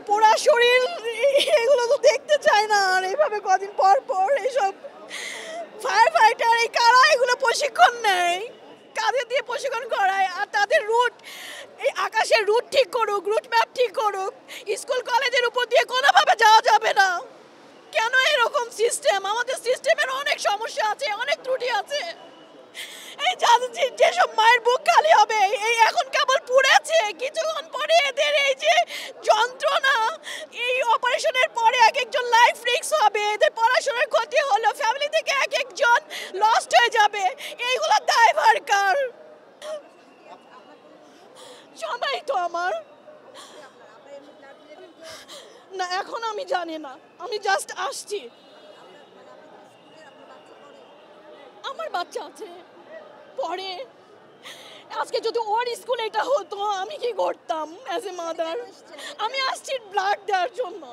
পোড়া শরীর এগুলো তো দেখতে চায় না। আর এইভাবে কদিন পর পর এইসব ফায়ার ফাইটার এই কারা এগুলো প্রশিক্ষণ নেয়, কাদের দিয়ে প্রশিক্ষণ করায়? আর তাদের রুট, এই আকাশের রুট ঠিক করুক, রুট ম্যাপ ঠিক করুক। স্কুল কলেজের উপর দিয়ে কোনোভাবে যাওয়া যাবে না। কেন এরকম সিস্টেম? আমাদের সিস্টেমের অনেক সমস্যা আছে, অনেক ত্রুটি আছে। এই যেসব মায়ের বুক খালি হবে, এই এখন কেবল পুড়েছে, কিছুক্ষণ পরে এদের এই যে যন্ত্রণা, এই অপারেশনের পরে এক একজন লাইফ রিস্ক হবে, এদের পড়াশোনার ক্ষতি হলো, ফ্যামিলি থেকে এক একজন লস্ট হয়ে যাবে। এইগুলো দায়ভার কার? সবাই তো আমার না, এখন আমি জানি না, আমি জাস্ট আসছি। আমার বাচ্চা আছে, পড়ে। আজকে যদি ওর স্কুলে এটা হতো আমি কি করতাম অ্যাজ এ মাদার? আমি আসছি ব্লাড দেওয়ার জন্য।